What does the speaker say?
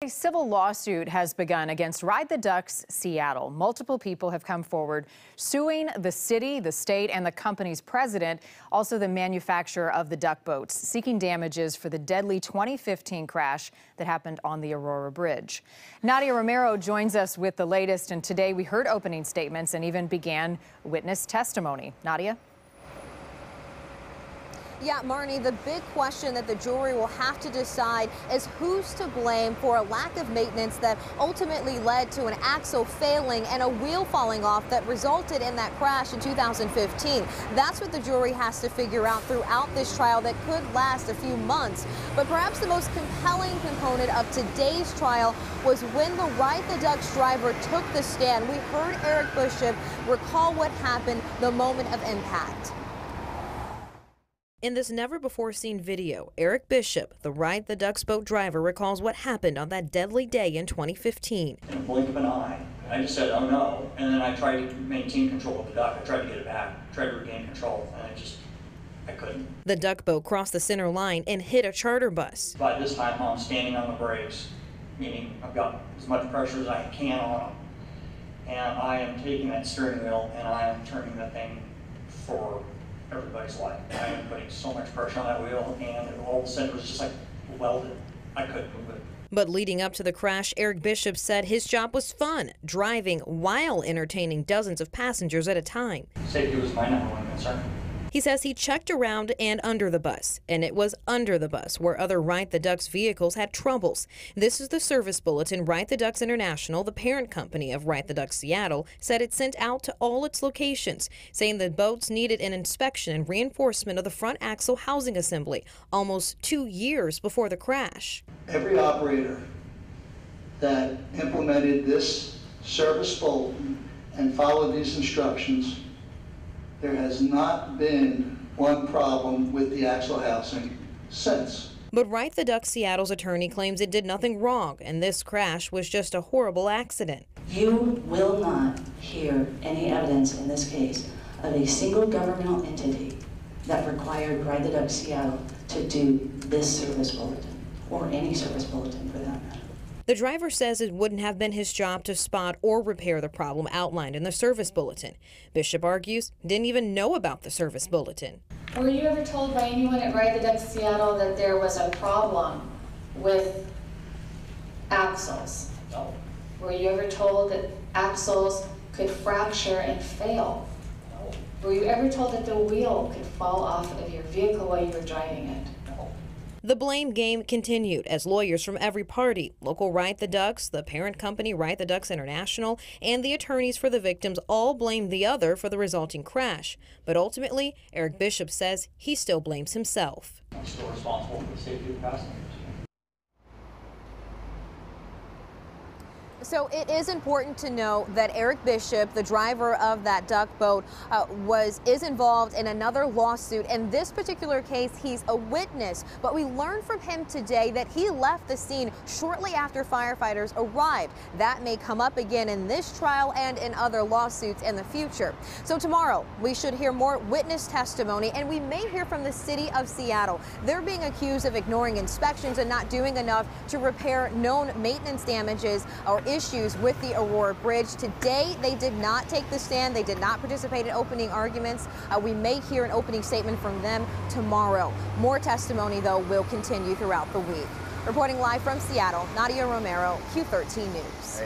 A civil lawsuit has begun against Ride the Ducks Seattle. Multiple people have come forward suing the city, the state, and the company's president, also the manufacturer of the duck boats, seeking damages for the deadly 2015 crash that happened on the Aurora Bridge. Nadia Romero joins us with the latest, and today we heard opening statements and even began witness testimony. Nadia? Yeah, Marnie, the big question that the jury will have to decide is who's to blame for a lack of maintenance that ultimately led to an axle failing and a wheel falling off that resulted in that crash in 2015. That's what the jury has to figure out throughout this trial that could last a few months. But perhaps the most compelling component of today's trial was when the Ride the Ducks driver took the stand. We heard Eric Bishop recall what happened the moment of impact. In this never-before-seen video, Eric Bishop, the Ride the Ducks boat driver, recalls what happened on that deadly day in 2015. In a blink of an eye, I just said, oh no, and then I tried to maintain control of the duck. I tried to get it back, tried to regain control, and I couldn't. The duck boat crossed the center line and hit a charter bus. By this time, I'm standing on the brakes, meaning I've got as much pressure as I can on them, and I am taking that steering wheel and I am turning the thing for everybody's life. I am putting so much pressure on that wheel, and all of a sudden it was just like welded. I couldn't move it. But leading up to the crash, Eric Bishop said his job was fun, driving while entertaining dozens of passengers at a time. Safety was my number one concern. He says he checked around and under the bus, and it was under the bus where other Ride the Ducks vehicles had troubles. This is the service bulletin Ride the Ducks International, the parent company of Ride the Ducks Seattle, said it sent out to all its locations, saying the boats needed an inspection and reinforcement of the front axle housing assembly almost 2 years before the crash. Every operator that implemented this service bulletin and followed these instructions, there has not been one problem with the axle housing since. But Ride the Ducks Seattle's attorney claims it did nothing wrong, and this crash was just a horrible accident. You will not hear any evidence in this case of a single governmental entity that required Ride the Ducks Seattle to do this service bulletin, or any service bulletin for that matter. The driver says it wouldn't have been his job to spot or repair the problem outlined in the service bulletin. Bishop argues didn't even know about the service bulletin. Were you ever told by anyone at Ride the Ducks Seattle that there was a problem with axles? No. Were you ever told that axles could fracture and fail? No. Were you ever told that the wheel could fall off of your vehicle while you were driving it? No. The blame game continued as lawyers from every party, local Ride the Ducks, the parent company Ride the Ducks International, and the attorneys for the victims all blamed the other for the resulting crash. But ultimately, Eric Bishop says he still blames himself. I'm still responsible for the safety of the passengers. So it is important to know that Eric Bishop, the driver of that duck boat, is involved in another lawsuit. In this particular case, he's a witness. But we learned from him today that he left the scene shortly after firefighters arrived. That may come up again in this trial and in other lawsuits in the future. So tomorrow, we should hear more witness testimony, and we may hear from the city of Seattle. They're being accused of ignoring inspections and not doing enough to repair known maintenance damages or issues with the Aurora Bridge. Today, they did not take the stand. They did not participate in opening arguments. We may hear an opening statement from them tomorrow. More testimony, though, will continue throughout the week. Reporting live from Seattle, Nadia Romero, Q13 News.